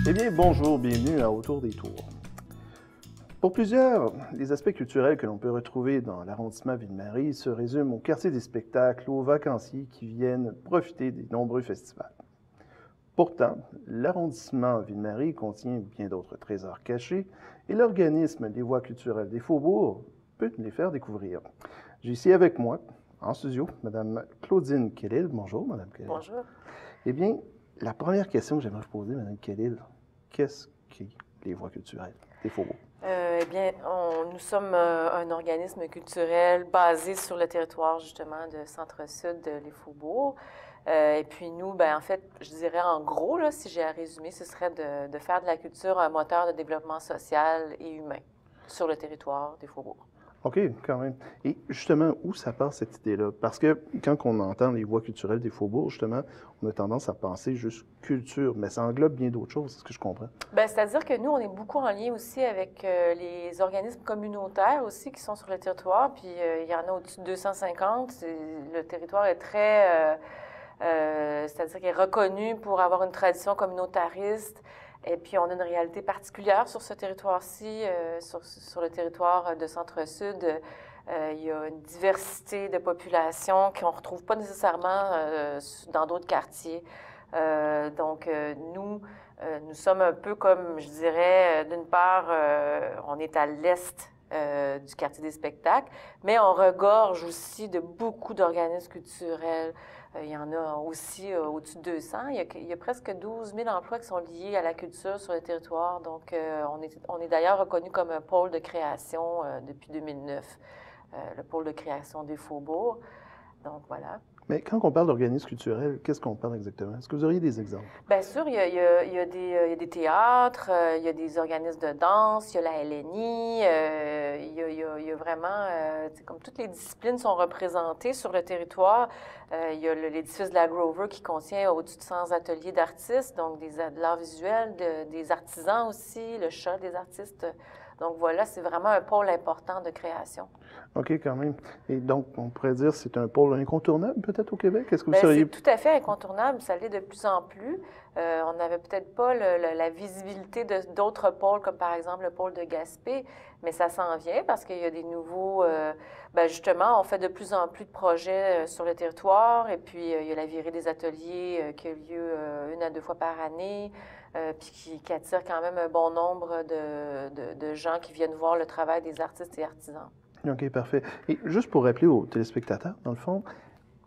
Eh bien, bonjour, bienvenue à Autour des Tours. Pour plusieurs, les aspects culturels que l'on peut retrouver dans l'arrondissement Ville-Marie se résument au quartier des spectacles, aux vacanciers qui viennent profiter des nombreux festivals. Pourtant, l'arrondissement Ville-Marie contient bien d'autres trésors cachés et l'organisme des Voies culturelles des Faubourgs peut nous les faire découvrir. J'ai ici avec moi, en studio, Mme Claudine Kellil. Bonjour, Mme Kellil. Bonjour. Eh bien, la première question que j'aimerais vous poser, Mme Kellil, qu'est-ce qu'est les Voies culturelles des Faubourgs? Eh bien, nous sommes un organisme culturel basé sur le territoire, justement, de Centre-Sud, les Faubourgs. Et puis nous, ben en fait, je dirais en gros, là, si j'ai à résumer, ce serait de faire de la culture un moteur de développement social et humain sur le territoire des Faubourgs. OK, quand même. Et justement, où ça part cette idée-là? Parce que quand on entend les voies culturelles des Faubourgs, justement, on a tendance à penser juste culture, mais ça englobe bien d'autres choses, c'est ce que je comprends. Bien, c'est-à-dire que nous, on est beaucoup en lien aussi avec les organismes communautaires aussi qui sont sur le territoire, puis il y en a au-dessus de 250. Le territoire est très... c'est-à-dire qu'il est reconnu pour avoir une tradition communautariste. Et puis, on a une réalité particulière sur ce territoire-ci, sur le territoire de Centre-Sud. Il y a une diversité de population qu'on ne retrouve pas nécessairement dans d'autres quartiers. Donc, nous sommes un peu comme, je dirais, d'une part, on est à l'est du quartier des spectacles, mais on regorge aussi de beaucoup d'organismes culturels. Il y en a aussi au-dessus de 200. Il y a presque 12 000 emplois qui sont liés à la culture sur le territoire. Donc, on est d'ailleurs reconnu comme un pôle de création depuis 2009, le pôle de création des Faubourgs. Donc, voilà. Mais quand on parle d'organismes culturels, qu'est-ce qu'on parle exactement? Est-ce que vous auriez des exemples? Bien sûr, il y a des théâtres, il y a des organismes de danse, il y a la LNI, il y a vraiment, comme toutes les disciplines sont représentées sur le territoire. Il y a l'édifice de la Grover qui contient au-dessus de 100 ateliers d'artistes, donc de l'art visuel, des artisans aussi, le chat des artistes. Donc voilà, c'est vraiment un pôle important de création. OK, quand même. Et donc, on pourrait dire que c'est un pôle incontournable peut-être au Québec? Est-ce que vous Bien, seriez... c'est tout à fait incontournable, ça l'est de plus en plus. On n'avait peut-être pas la visibilité d'autres pôles, comme par exemple le pôle de Gaspé, mais ça s'en vient parce qu'il y a des nouveaux... Bien, justement, on fait de plus en plus de projets sur le territoire, et puis il y a la virée des ateliers qui a lieu 1 à 2 fois par année, puis qui attire quand même un bon nombre de gens qui viennent voir le travail des artistes et artisans. OK, parfait. Et juste pour rappeler aux téléspectateurs, dans le fond,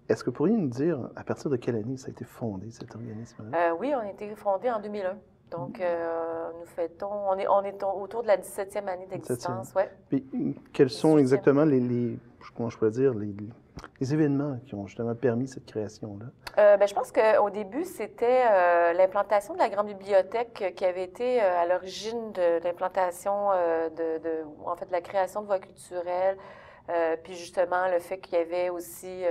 est-ce que vous pourriez nous dire à partir de quelle année ça a été fondé, cet organisme-là? Oui, on a été fondé en 2001. Donc, nous fêtons, on est autour de la 17e année d'existence, oui. Puis, quels sont exactement comment je pourrais dire, les événements qui ont justement permis cette création-là? Bien, je pense qu'au début, c'était l'implantation de la grande bibliothèque qui avait été à l'origine de l'implantation en fait, de la création de voies culturelles. Puis justement, le fait qu'il y avait aussi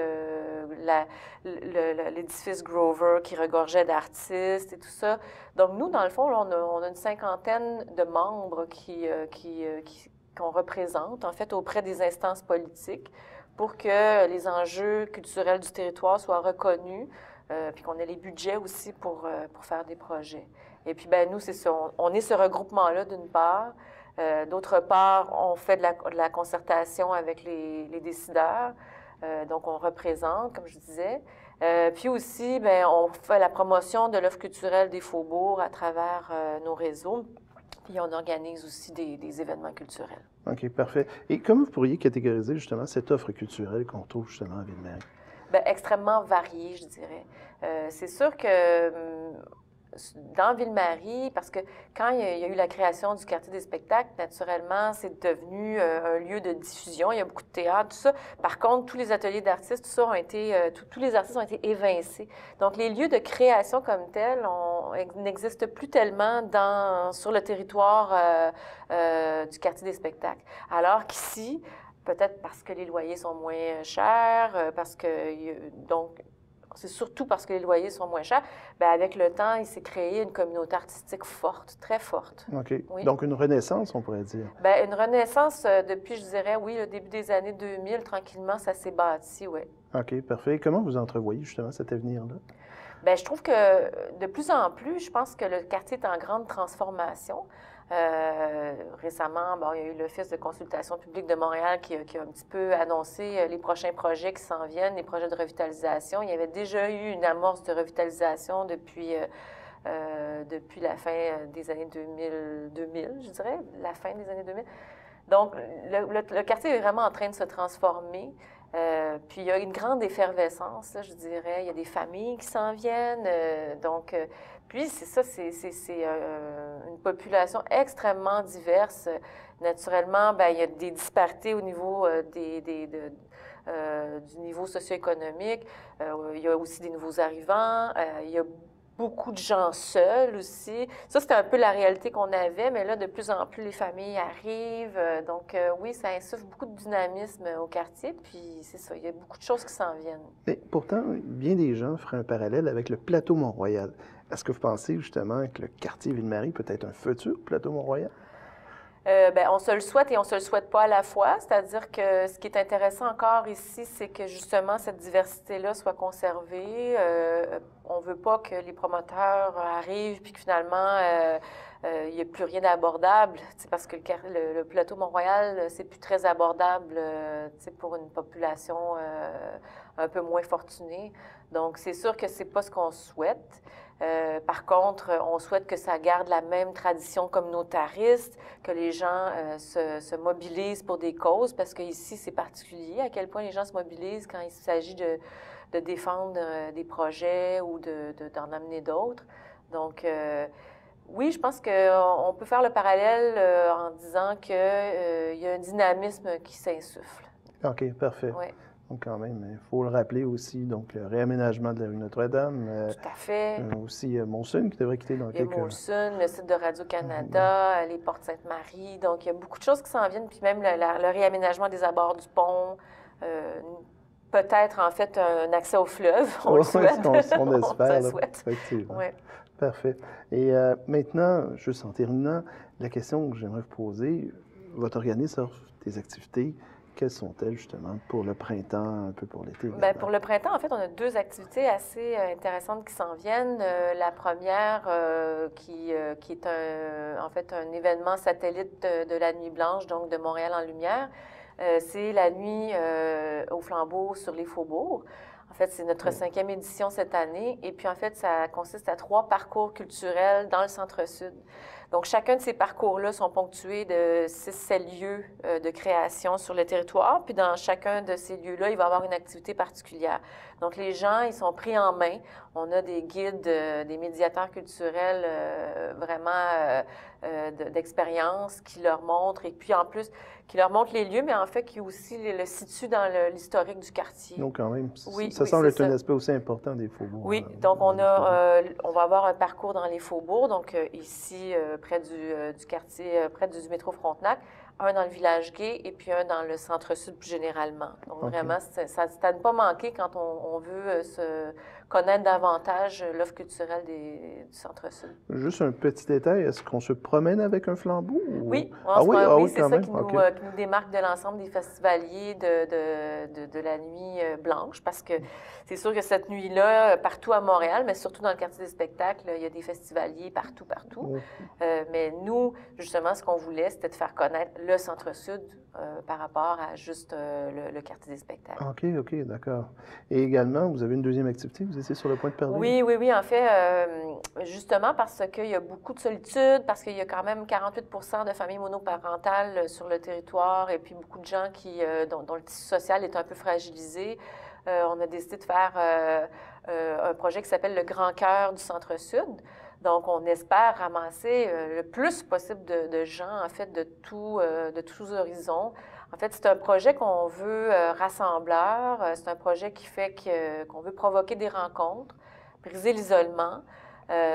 l'édifice Grover qui regorgeait d'artistes et tout ça. Donc nous, dans le fond, là, on a une cinquantaine de membres qu'on représente, en fait, auprès des instances politiques pour que les enjeux culturels du territoire soient reconnus, puis qu'on ait les budgets aussi pour faire des projets. Et puis, ben nous, c'est ça, on est ce regroupement-là d'une part. D'autre part, on fait de la concertation avec les décideurs. Donc, on représente, comme je disais. Puis aussi, bien, on fait la promotion de l'offre culturelle des Faubourgs à travers nos réseaux. Puis, on organise aussi des événements culturels. OK, parfait. Et comment vous pourriez catégoriser justement cette offre culturelle qu'on trouve justement à Ville-Marie? Bien, extrêmement variée, je dirais. C'est sûr que dans Ville-Marie, parce que quand il y a eu la création du quartier des spectacles, naturellement, c'est devenu un lieu de diffusion. Il y a beaucoup de théâtre, tout ça. Par contre, tous les ateliers d'artistes, tout ça ont été, tous les artistes ont été évincés. Donc, les lieux de création comme tels n'existent plus tellement sur le territoire du quartier des spectacles. Alors qu'ici, peut-être parce que les loyers sont moins chers, parce que, donc, c'est surtout parce que les loyers sont moins chers. Bien, avec le temps, il s'est créé une communauté artistique forte, très forte. OK. Oui. Donc, une renaissance, on pourrait dire. Bien, une renaissance depuis, je dirais, oui, le début des années 2000, tranquillement, ça s'est bâti, oui. OK, parfait. Comment vous entrevoyez justement cet avenir-là? Bien, je trouve que de plus en plus, je pense que le quartier est en grande transformation. Récemment, bon, il y a eu l'Office de consultation publique de Montréal qui a un petit peu annoncé les prochains projets qui s'en viennent, les projets de revitalisation. Il y avait déjà eu une amorce de revitalisation depuis la fin des années 2000, je dirais, la fin des années 2000. Donc, le quartier est vraiment en train de se transformer. Puis, il y a une grande effervescence, là, je dirais. Il y a des familles qui s'en viennent. Puis, c'est ça, c'est une population extrêmement diverse. Naturellement, bien, il y a des disparités au niveau du niveau socio-économique. Il y a aussi des nouveaux arrivants. Il y a beaucoup de gens seuls aussi. Ça, c'était un peu la réalité qu'on avait, mais là, de plus en plus, les familles arrivent. Donc, oui, ça insuffle beaucoup de dynamisme au quartier, puis c'est ça, il y a beaucoup de choses qui s'en viennent. Mais pourtant, bien des gens feraient un parallèle avec le plateau Mont-Royal. Est-ce que vous pensez justement que le quartier Ville-Marie peut être un futur plateau Mont-Royal? Bien, on se le souhaite et on se le souhaite pas à la fois. C'est-à-dire que ce qui est intéressant encore ici, c'est que justement cette diversité-là soit conservée. On veut pas que les promoteurs arrivent puis que finalement il n'y a plus rien d'abordable. Parce que le plateau Mont-Royal, c'est plus très abordable pour une population un peu moins fortunée. Donc, c'est sûr que c'est pas ce qu'on souhaite. Par contre, on souhaite que ça garde la même tradition communautariste, que les gens se mobilisent pour des causes, parce qu'ici, c'est particulier à quel point les gens se mobilisent quand il s'agit de défendre des projets ou d'en amener d'autres. Donc, oui, je pense qu'on peut faire le parallèle en disant qu'il y a un dynamisme qui s'insuffle. OK, parfait. Oui. Donc, quand même, il faut le rappeler aussi, donc le réaménagement de la rue Notre-Dame. Tout à fait. Aussi Molson qui devrait quitter dans Il y a quelques... Molson, le site de Radio-Canada, les Portes Sainte-Marie. Donc, il y a beaucoup de choses qui s'en viennent. Puis même le réaménagement des abords du pont. Peut-être, en fait, un accès au fleuve. On le souhaite. On espère. On le souhaite. Effectivement. Ouais. Parfait. Et maintenant, juste en terminant, la question que j'aimerais vous poser, votre organisme offre des activités. Quelles sont-elles, justement, pour le printemps, un peu pour l'été? Bien, pour le printemps, en fait, on a deux activités assez intéressantes qui s'en viennent. La première, qui est en fait un événement satellite de la Nuit blanche, donc de Montréal en lumière. C'est la nuit au flambeau sur les faubourgs. En fait, c'est notre 5e édition cette année. Et puis, en fait, ça consiste à 3 parcours culturels dans le centre-sud. Donc, chacun de ces parcours-là sont ponctués de 6-7 lieux de création sur le territoire. Puis, dans chacun de ces lieux-là, il va y avoir une activité particulière. Donc, les gens, ils sont pris en main. On a des guides, des médiateurs culturels vraiment d'expérience qui leur montrent. Et puis, en plus, qui leur montrent les lieux, mais en fait, qui aussi le situent dans l'historique du quartier. Donc, quand même, oui, ça semble être un aspect aussi important des faubourgs. Oui, donc on va avoir un parcours dans les faubourgs, donc ici, près du quartier, près du métro Frontenac, un dans le village gay et puis un dans le centre-sud plus généralement. Donc vraiment, c'est à ne pas manquer quand on veut se connaître davantage l'offre culturelle du centre-sud. Juste un petit détail, est-ce qu'on se promène avec un flambeau? Ou... Oui, c'est ça qui nous démarque de l'ensemble des festivaliers de la nuit blanche, parce que c'est sûr que cette nuit-là, partout à Montréal, mais surtout dans le quartier des spectacles, il y a des festivaliers partout. Mais nous, justement, ce qu'on voulait, c'était de faire connaître le centre-sud par rapport à juste le quartier des spectacles. OK, d'accord. Et également, vous avez une deuxième activité, vous étiez sur le point de parler? Oui, en fait, justement parce qu'il y a beaucoup de solitude, parce qu'il y a quand même 48 de familles monoparentales sur le territoire et puis beaucoup de gens dont le tissu social est un peu fragilisé. On a décidé de faire un projet qui s'appelle le Grand Cœur du Centre-Sud. Donc, on espère ramasser le plus possible de gens, en fait, de tous horizons. En fait, c'est un projet qu'on veut rassembleur. C'est un projet qui fait qu'on veut provoquer des rencontres, briser l'isolement,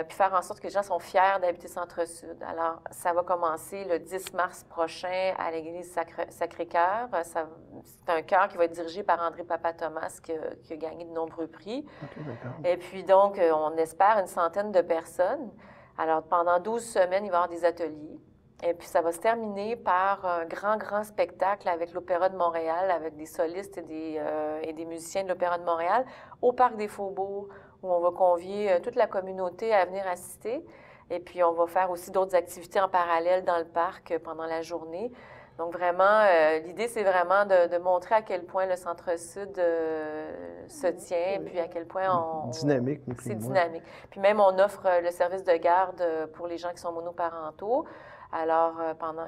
puis faire en sorte que les gens sont fiers d'habiter Centre-Sud. Alors, ça va commencer le 10 mars prochain à l'église Sacré-Cœur. C'est un chœur qui va être dirigé par André Papa-Thomas, qui a gagné de nombreux prix. Okay, et puis, donc, on espère une centaine de personnes. Alors, pendant 12 semaines, il va y avoir des ateliers. Et puis, ça va se terminer par un grand spectacle avec l'Opéra de Montréal, avec des solistes et des musiciens de l'Opéra de Montréal, au Parc des Faubourgs, où on va convier toute la communauté à venir assister. Et puis, on va faire aussi d'autres activités en parallèle dans le parc pendant la journée. Donc, vraiment, l'idée, c'est vraiment de montrer à quel point le Centre-Sud se tient, puis à quel point Dynamique, c'est dynamique. Puis même, on offre le service de garde pour les gens qui sont monoparentaux. Alors,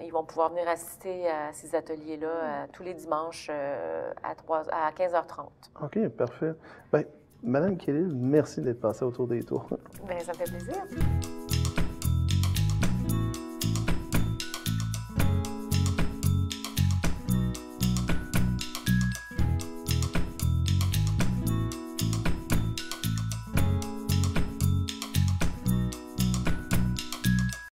ils vont pouvoir venir assister à ces ateliers-là tous les dimanches à 15h30. OK, parfait. Bien, Madame Kelly, merci d'être passée autour des tours. Bien, ça me fait plaisir.